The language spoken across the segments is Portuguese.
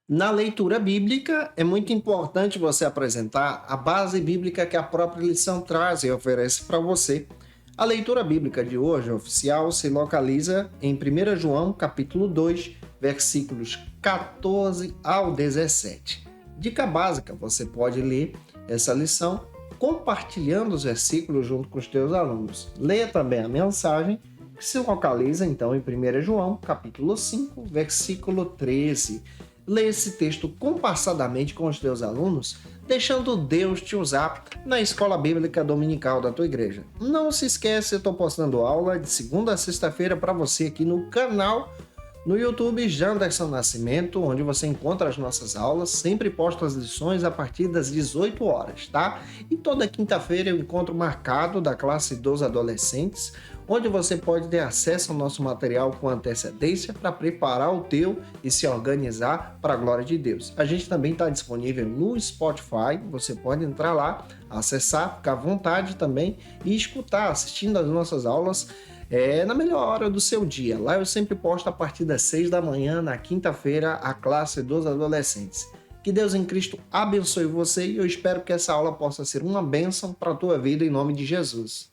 Na leitura bíblica, é muito importante você apresentar a base bíblica que a própria lição traz e oferece para você. A leitura bíblica de hoje, oficial, se localiza em 1 João, capítulo 2, versículos 14 ao 17. Dica básica, você pode ler essa lição compartilhando os versículos junto com os teus alunos. Leia também a mensagem que se localiza então em 1 João, capítulo 5, versículo 13. Lê esse texto compassadamente com os teus alunos, deixando Deus te usar na escola bíblica dominical da tua igreja. Não se esquece, eu estou postando aula de segunda a sexta-feira para você aqui no canal no YouTube Janderson Nascimento, onde você encontra as nossas aulas. Sempre posto as lições a partir das 18 horas, tá? E toda quinta-feira eu encontro marcado da classe dos adolescentes, onde você pode ter acesso ao nosso material com antecedência para preparar o teu e se organizar para a glória de Deus. A gente também está disponível no Spotify, você pode entrar lá, acessar, ficar à vontade também e escutar, assistindo as nossas aulas na melhor hora do seu dia. Lá eu sempre posto a partir das 6 da manhã, na quinta-feira, a classe dos adolescentes. Que Deus em Cristo abençoe você e eu espero que essa aula possa ser uma bênção para a tua vida em nome de Jesus.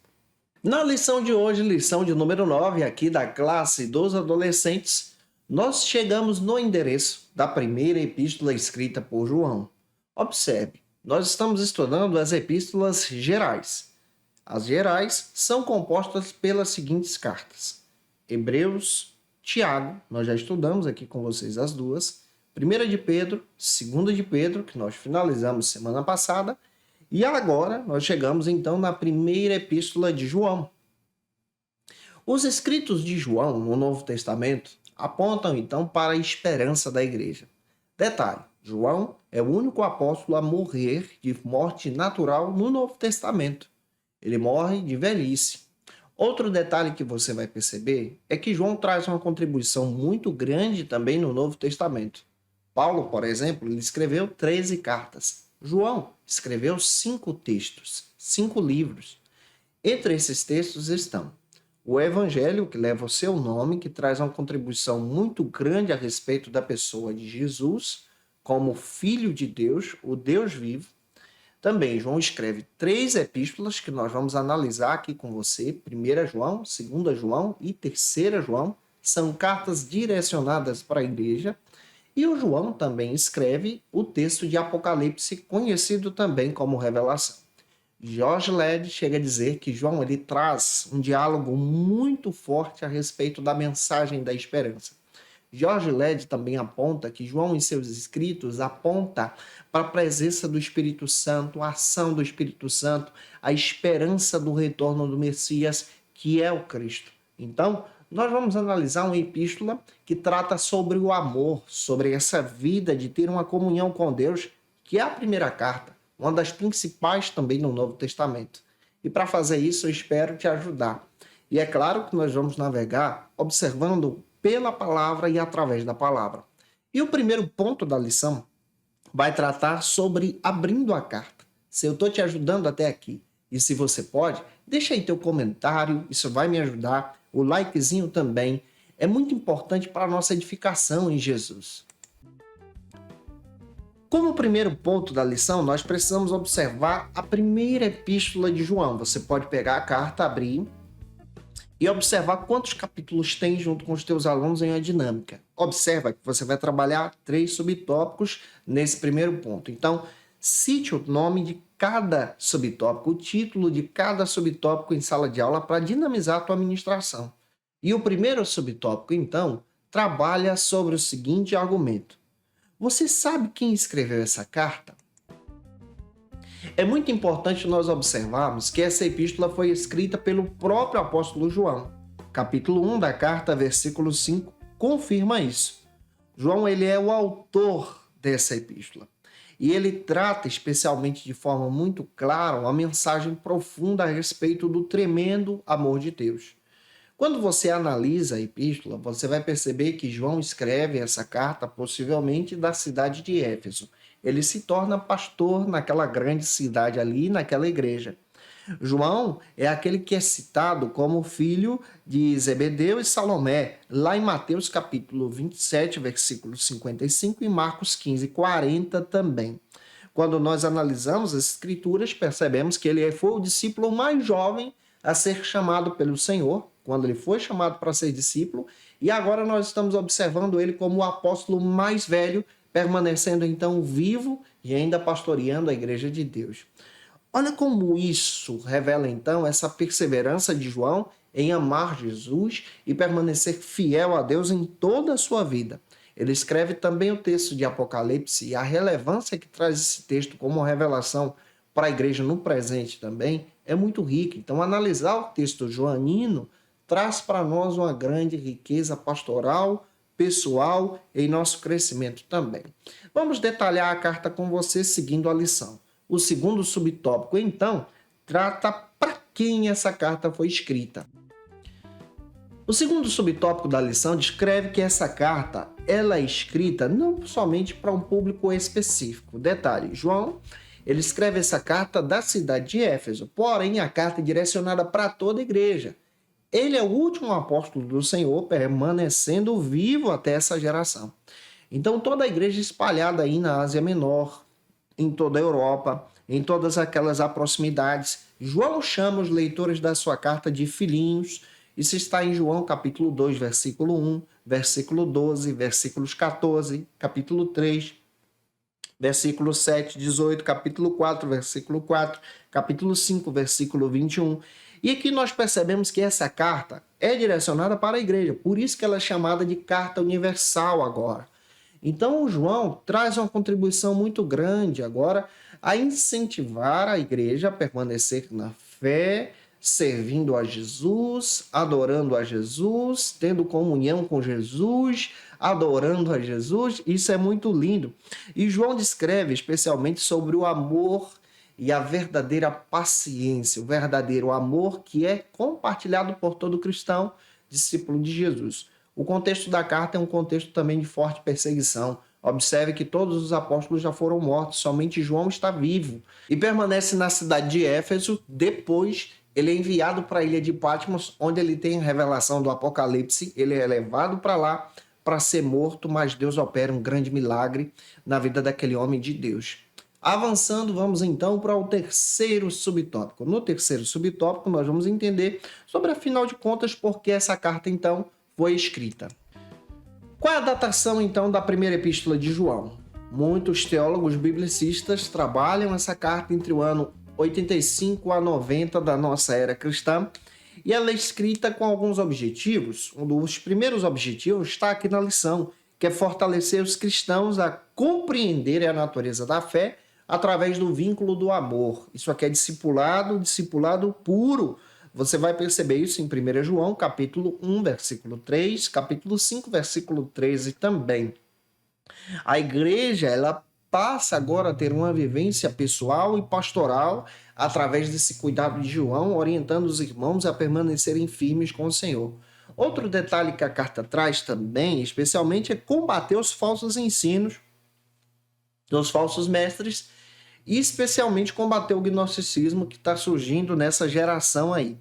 Na lição de hoje, lição de número 9, aqui da classe dos adolescentes, nós chegamos no endereço da primeira epístola escrita por João. Observe, nós estamos estudando as epístolas gerais. As gerais são compostas pelas seguintes cartas: Hebreus, Tiago, nós já estudamos aqui com vocês as duas, 1 de Pedro, 2 de Pedro, que nós finalizamos semana passada, e agora nós chegamos então na primeira epístola de João. Os escritos de João no Novo Testamento apontam então para a esperança da igreja. Detalhe, João é o único apóstolo a morrer de morte natural no Novo Testamento. Ele morre de velhice. Outro detalhe que você vai perceber é que João traz uma contribuição muito grande também no Novo Testamento. Paulo, por exemplo, ele escreveu 13 cartas. João escreveu 5 textos, 5 livros. Entre esses textos estão o Evangelho, que leva o seu nome, que traz uma contribuição muito grande a respeito da pessoa de Jesus, como Filho de Deus, o Deus vivo. Também João escreve 3 epístolas que nós vamos analisar aqui com você, 1 João, 2 João e 3 João, são cartas direcionadas para a igreja, e o João também escreve o texto de Apocalipse, conhecido também como Revelação. George Led chega a dizer que João ele traz um diálogo muito forte a respeito da mensagem da esperança. George Led também aponta que João, em seus escritos, aponta para a presença do Espírito Santo, a ação do Espírito Santo, a esperança do retorno do Messias, que é o Cristo. Então, nós vamos analisar uma epístola que trata sobre o amor, sobre essa vida de ter uma comunhão com Deus, que é a primeira carta, uma das principais também no Novo Testamento. E para fazer isso, eu espero te ajudar. E é claro que nós vamos navegar observando pela palavra e através da palavra. E o primeiro ponto da lição vai tratar sobre abrindo a carta. Se eu estou te ajudando até aqui e se você pode, deixa aí teu comentário, isso vai me ajudar. O likezinho também é muito importante para a nossa edificação em Jesus. Como primeiro ponto da lição, nós precisamos observar a primeira epístola de João. Você pode pegar a carta, abrir e observar quantos capítulos tem junto com os teus alunos em uma dinâmica. Observa que você vai trabalhar 3 subtópicos nesse primeiro ponto. Então, cite o nome de cada subtópico, o título de cada subtópico em sala de aula para dinamizar a tua administração. E o primeiro subtópico, então, trabalha sobre o seguinte argumento: você sabe quem escreveu essa carta? É muito importante nós observarmos que essa epístola foi escrita pelo próprio apóstolo João. Capítulo 1 da carta, versículo 5, confirma isso. João ele é o autor dessa epístola. E ele trata especialmente de forma muito clara uma mensagem profunda a respeito do tremendo amor de Deus. Quando você analisa a epístola, você vai perceber que João escreve essa carta possivelmente da cidade de Éfeso. Ele se torna pastor naquela grande cidade ali, naquela igreja. João é aquele que é citado como filho de Zebedeu e Salomé, lá em Mateus capítulo 27, versículo 55 e Marcos 15, 40 também. Quando nós analisamos as escrituras, percebemos que ele foi o discípulo mais jovem a ser chamado pelo Senhor, quando ele foi chamado para ser discípulo, e agora nós estamos observando ele como o apóstolo mais velho, permanecendo então vivo e ainda pastoreando a igreja de Deus. Olha como isso revela então essa perseverança de João em amar Jesus e permanecer fiel a Deus em toda a sua vida. Ele escreve também o texto de Apocalipse e a relevância que traz esse texto como revelação para a igreja no presente também é muito rica. Então, analisar o texto joanino traz para nós uma grande riqueza pastoral, pessoal e em nosso crescimento também. Vamos detalhar a carta com você seguindo a lição. O segundo subtópico, então, trata para quem essa carta foi escrita. O segundo subtópico da lição descreve que essa carta ela é escrita não somente para um público específico. Detalhe, João, ele escreve essa carta da cidade de Éfeso, porém a carta é direcionada para toda a igreja. Ele é o último apóstolo do Senhor, permanecendo vivo até essa geração. Então toda a igreja espalhada aí na Ásia Menor, em toda a Europa, em todas aquelas proximidades. João chama os leitores da sua carta de filhinhos. Isso está em João capítulo 2, versículo 1, versículo 12, versículos 14, capítulo 3, versículo 7, 18, capítulo 4, versículo 4, capítulo 5, versículo 21. E aqui nós percebemos que essa carta é direcionada para a igreja, por isso que ela é chamada de carta universal agora. Então, o João traz uma contribuição muito grande agora a incentivar a igreja a permanecer na fé, servindo a Jesus, adorando a Jesus, tendo comunhão com Jesus, adorando a Jesus. Isso é muito lindo. E João descreve especialmente sobre o amor e a verdadeira paciência, o verdadeiro amor que é compartilhado por todo cristão, discípulo de Jesus. O contexto da carta é um contexto também de forte perseguição. Observe que todos os apóstolos já foram mortos, somente João está vivo e permanece na cidade de Éfeso. Depois, ele é enviado para a ilha de Patmos, onde ele tem a revelação do Apocalipse. Ele é levado para lá para ser morto, mas Deus opera um grande milagre na vida daquele homem de Deus. Avançando, vamos então para o terceiro subtópico. No terceiro subtópico, nós vamos entender sobre, afinal de contas, por que essa carta, então, foi escrita. Qual é a datação, então, da primeira epístola de João? Muitos teólogos biblicistas trabalham essa carta entre o ano 85 a 90 da nossa era cristã, e ela é escrita com alguns objetivos. Um dos primeiros objetivos está aqui na lição, que é fortalecer os cristãos a compreenderem a natureza da fé através do vínculo do amor. Isso aqui é discipulado puro. Você vai perceber isso em 1 João, capítulo 1, versículo 3, capítulo 5, versículo 13 também. A igreja, ela passa agora a ter uma vivência pessoal e pastoral através desse cuidado de João, orientando os irmãos a permanecerem firmes com o Senhor. Outro detalhe que a carta traz também, especialmente, é combater os falsos ensinos dos falsos mestres e especialmente combater o gnosticismo que está surgindo nessa geração aí.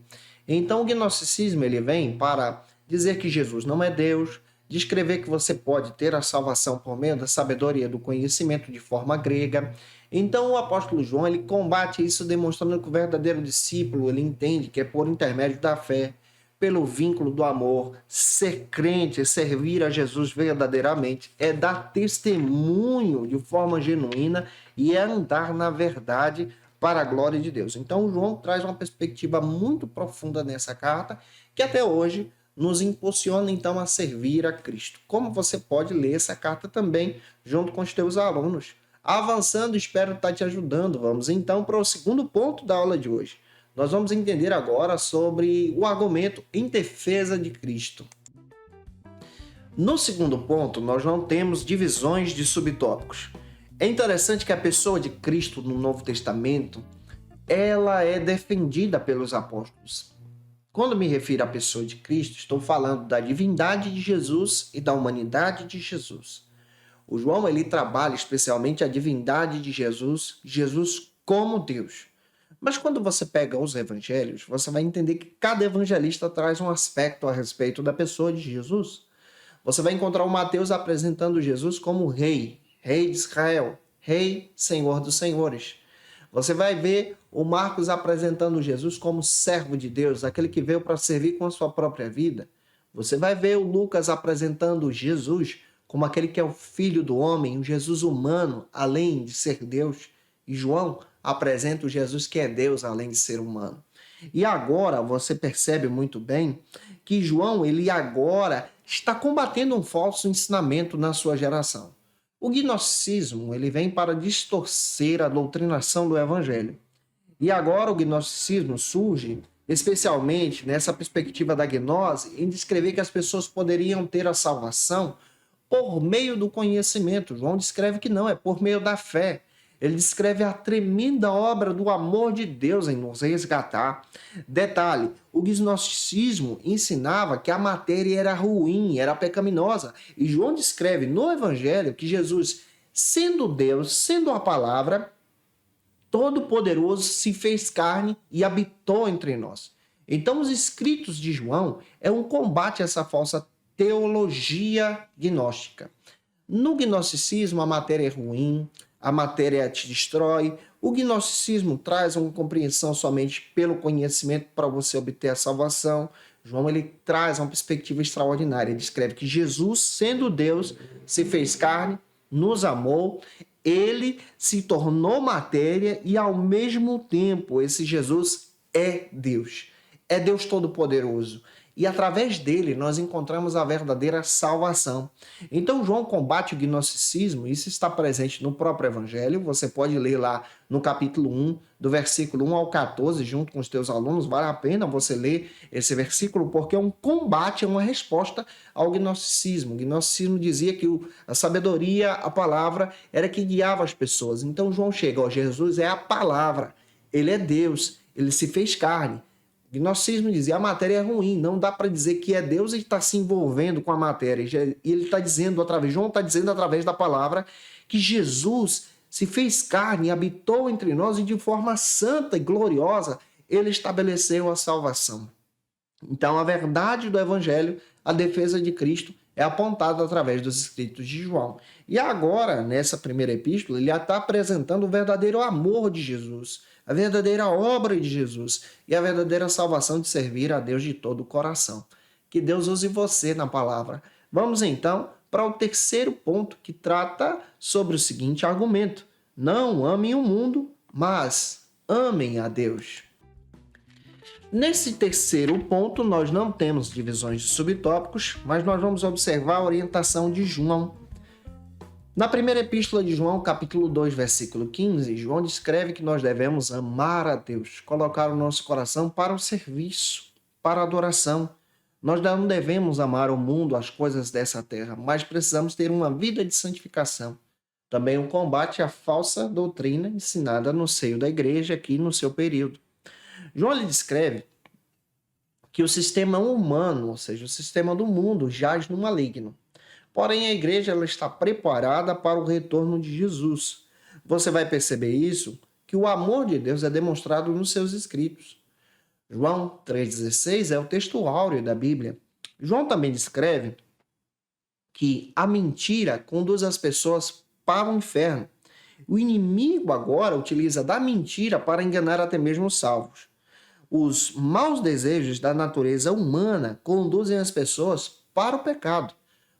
Então o gnosticismo ele vem para dizer que Jesus não é Deus, descrever que você pode ter a salvação por meio da sabedoria do conhecimento de forma grega. Então o apóstolo João ele combate isso demonstrando que o verdadeiro discípulo ele entende que é por intermédio da fé, pelo vínculo do amor, ser crente, servir a Jesus verdadeiramente, é dar testemunho de forma genuína e é andar na verdade para a glória de Deus. Então, João traz uma perspectiva muito profunda nessa carta, que até hoje nos impulsiona então a servir a Cristo. Como você pode ler essa carta também junto com os teus alunos? Avançando, espero estar te ajudando. Vamos então para o segundo ponto da aula de hoje. Nós vamos entender agora sobre o argumento em defesa de Cristo. No segundo ponto, nós não temos divisões de subtópicos. É interessante que a pessoa de Cristo no Novo Testamento, ela é defendida pelos apóstolos. Quando me refiro à pessoa de Cristo, estou falando da divindade de Jesus e da humanidade de Jesus. O João, ele trabalha especialmente a divindade de Jesus, Jesus como Deus. Mas quando você pega os evangelhos, você vai entender que cada evangelista traz um aspecto a respeito da pessoa de Jesus. Você vai encontrar o Mateus apresentando Jesus como rei, rei de Israel, rei, senhor dos senhores. Você vai ver o Marcos apresentando Jesus como servo de Deus, aquele que veio para servir com a sua própria vida. Você vai ver o Lucas apresentando Jesus como aquele que é o filho do homem, um Jesus humano, além de ser Deus. E João apresenta o Jesus que é Deus, além de ser humano. E agora você percebe muito bem que João, ele agora está combatendo um falso ensinamento na sua geração. O gnosticismo, ele vem para distorcer a doutrinação do evangelho. E agora o gnosticismo surge especialmente nessa perspectiva da gnose, em descrever que as pessoas poderiam ter a salvação por meio do conhecimento. João descreve que não, é por meio da fé. Ele descreve a tremenda obra do amor de Deus em nos resgatar. Detalhe, o gnosticismo ensinava que a matéria era ruim, era pecaminosa. E João descreve no Evangelho que Jesus, sendo Deus, sendo a palavra, Todo-Poderoso, se fez carne e habitou entre nós. Então, os escritos de João é um combate a essa falsa teologia gnóstica. No gnosticismo, a matéria é ruim, a matéria te destrói. O gnosticismo traz uma compreensão somente pelo conhecimento para você obter a salvação. João, ele traz uma perspectiva extraordinária. Ele descreve que Jesus, sendo Deus, se fez carne, nos amou, ele se tornou matéria e, ao mesmo tempo, esse Jesus é Deus. É Deus Todo-Poderoso. E através dele nós encontramos a verdadeira salvação. Então João combate o gnosticismo, isso está presente no próprio Evangelho, você pode ler lá no capítulo 1, do versículo 1 ao 14, junto com os teus alunos, vale a pena você ler esse versículo, porque é um combate, é uma resposta ao gnosticismo. O gnosticismo dizia que a sabedoria, a palavra, era que guiava as pessoas. Então João chega, ó, Jesus é a palavra, ele é Deus, ele se fez carne. O gnosticismo dizia a matéria é ruim, não dá para dizer que é Deus e está se envolvendo com a matéria. E ele está dizendo João está dizendo através da palavra que Jesus se fez carne e habitou entre nós e de forma santa e gloriosa ele estabeleceu a salvação. Então a verdade do evangelho, a defesa de Cristo é apontada através dos escritos de João. E agora, nessa primeira epístola, ele está apresentando o verdadeiro amor de Jesus, a verdadeira obra de Jesus e a verdadeira salvação de servir a Deus de todo o coração. Que Deus use você na palavra. Vamos então para o terceiro ponto, que trata sobre o seguinte argumento: não amem o mundo, mas amem a Deus. Nesse terceiro ponto, nós não temos divisões de subtópicos, mas nós vamos observar a orientação de João. Na primeira epístola de João, capítulo 2, versículo 15, João descreve que nós devemos amar a Deus, colocar o nosso coração para o serviço, para a adoração. Nós não devemos amar o mundo, as coisas dessa terra, mas precisamos ter uma vida de santificação. Também um combate à falsa doutrina ensinada no seio da igreja aqui no seu período. João lhe descreve que o sistema humano, ou seja, o sistema do mundo, jaz no maligno. Porém, a igreja ela está preparada para o retorno de Jesus. Você vai perceber isso, que o amor de Deus é demonstrado nos seus escritos. João 3,16 é o texto áureo da Bíblia. João também descreve que a mentira conduz as pessoas para o inferno. O inimigo agora utiliza da mentira para enganar até mesmo os salvos. Os maus desejos da natureza humana conduzem as pessoas para o pecado.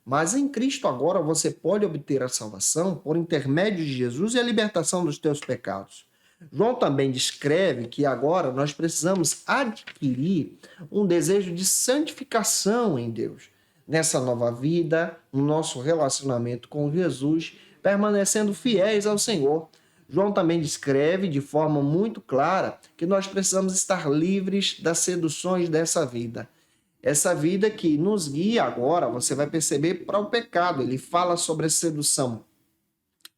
Mas em Cristo agora você pode obter a salvação por intermédio de Jesus e a libertação dos teus pecados. João também descreve que agora nós precisamos adquirir um desejo de santificação em Deus. Nessa nova vida, no nosso relacionamento com Jesus, permanecendo fiéis ao Senhor. João também descreve de forma muito clara que nós precisamos estar livres das seduções dessa vida. Essa vida que nos guia agora, você vai perceber, para o pecado. Ele fala sobre a sedução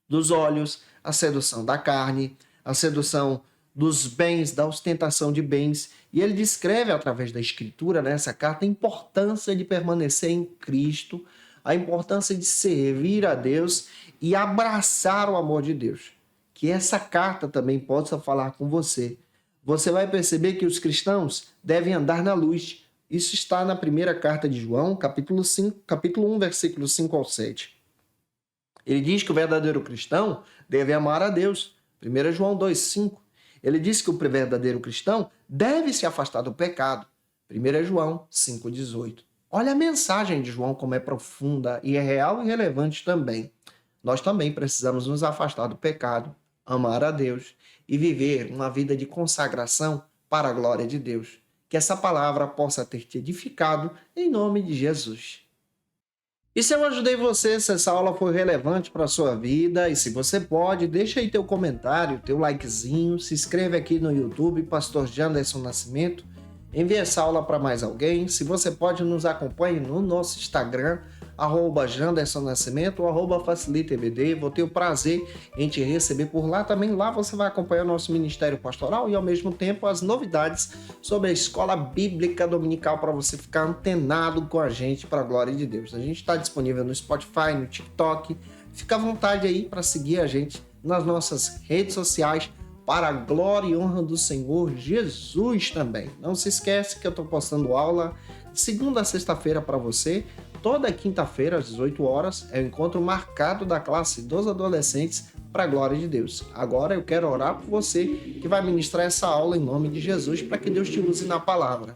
dos olhos, a sedução da carne, a sedução dos bens, da ostentação de bens. E ele descreve, através da Escritura, nessa carta, a importância de permanecer em Cristo, a importância de servir a Deus e abraçar o amor de Deus. Que essa carta também possa falar com você. você vai perceber que os cristãos devem andar na luz. Isso está na primeira carta de João, capítulo 1, versículos 5 ao 7. Ele diz que o verdadeiro cristão deve amar a Deus. 1 João 2,5. Ele diz que o verdadeiro cristão deve se afastar do pecado. 1 João 5,18. Olha a mensagem de João como é profunda e é real e relevante também. Nós também precisamos nos afastar do pecado, amar a Deus e viver uma vida de consagração para a glória de Deus. Que essa palavra possa ter te edificado em nome de Jesus. E se eu ajudei você, se essa aula foi relevante para a sua vida, e se você pode, deixa aí teu comentário, teu likezinho, se inscreve aqui no YouTube, Pastor Janderson Nascimento, envie essa aula para mais alguém. Se você pode, nos acompanhe no nosso Instagram, @Janderson Nascimento, @FacilitaEBD. Vou ter o prazer em te receber por lá. Também lá você vai acompanhar o nosso ministério pastoral e, ao mesmo tempo, as novidades sobre a escola bíblica dominical para você ficar antenado com a gente para a glória de Deus. A gente está disponível no Spotify, no TikTok. Fica à vontade aí para seguir a gente nas nossas redes sociais para a glória e honra do Senhor Jesus também. Não se esquece que eu estou postando aula de segunda a sexta-feira para você. Toda quinta-feira, às 18 horas, é o encontro marcado da classe dos adolescentes para a glória de Deus. Agora eu quero orar por você que vai ministrar essa aula em nome de Jesus para que Deus te use na palavra.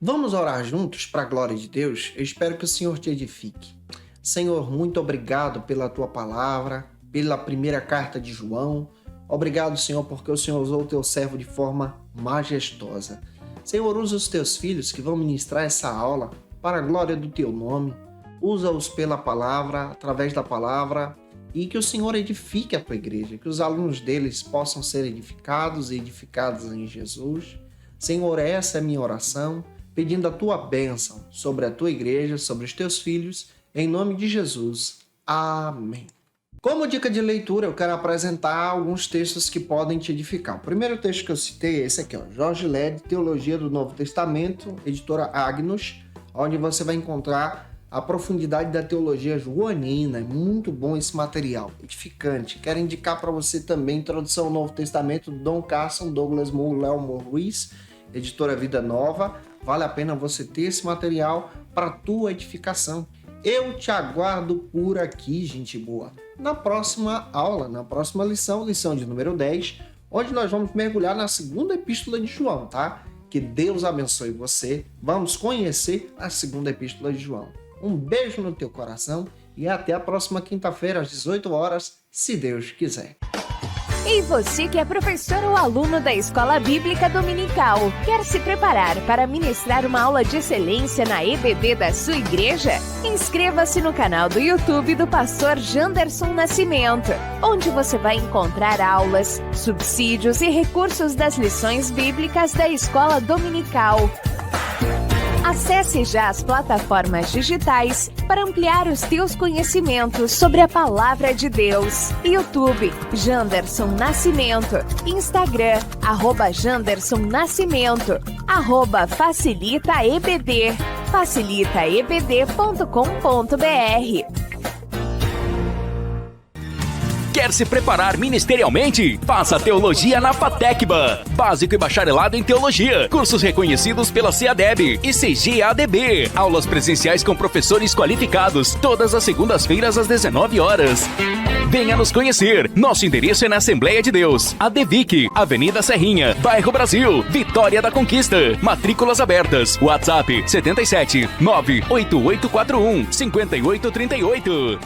Vamos orar juntos para a glória de Deus? Eu espero que o Senhor te edifique. Senhor, muito obrigado pela tua palavra, pela primeira carta de João. Obrigado, Senhor, porque o Senhor usou o teu servo de forma majestosa. Senhor, usa os teus filhos que vão ministrar essa aula para a glória do teu nome. Usa-os pela palavra, através da palavra, e que o Senhor edifique a tua igreja, que os alunos deles possam ser edificados e edificados em Jesus. Senhor, essa é a minha oração, pedindo a tua bênção sobre a tua igreja, sobre os teus filhos, em nome de Jesus. Amém. Como dica de leitura, eu quero apresentar alguns textos que podem te edificar. O primeiro texto que eu citei é esse aqui, Jorge Led, Teologia do Novo Testamento, editora Agnus, onde você vai encontrar a profundidade da teologia joanina. É muito bom esse material, edificante. Quero indicar para você também Introdução ao Novo Testamento, Don Carson, Douglas Moore, Léo Ruiz, editora Vida Nova. Vale a pena você ter esse material para a tua edificação. Eu te aguardo por aqui, gente boa, na próxima aula, na próxima lição de número 10, onde nós vamos mergulhar na segunda epístola de João, tá? Que Deus abençoe você. Vamos conhecer a segunda epístola de João. Um beijo no teu coração e até a próxima quinta-feira, às 18 horas, se Deus quiser. E você que é professor ou aluno da Escola Bíblica Dominical, quer se preparar para ministrar uma aula de excelência na EBD da sua igreja? Inscreva-se no canal do YouTube do Pastor Janderson Nascimento, onde você vai encontrar aulas, subsídios e recursos das lições bíblicas da Escola Dominical. Acesse já as plataformas digitais para ampliar os teus conhecimentos sobre a Palavra de Deus. YouTube, Janderson Nascimento. Instagram, @Janderson Nascimento. @FacilitaEBD. facilitaebd.com.br. Quer se preparar ministerialmente? Faça Teologia na FATECBA. Básico e bacharelado em Teologia. Cursos reconhecidos pela CEADEB e CGADB. Aulas presenciais com professores qualificados. Todas as segundas-feiras às 19 horas. Venha nos conhecer. Nosso endereço é na Assembleia de Deus. ADVIC, Avenida Serrinha, Bairro Brasil, Vitória da Conquista. Matrículas abertas. WhatsApp 77 98841 5838.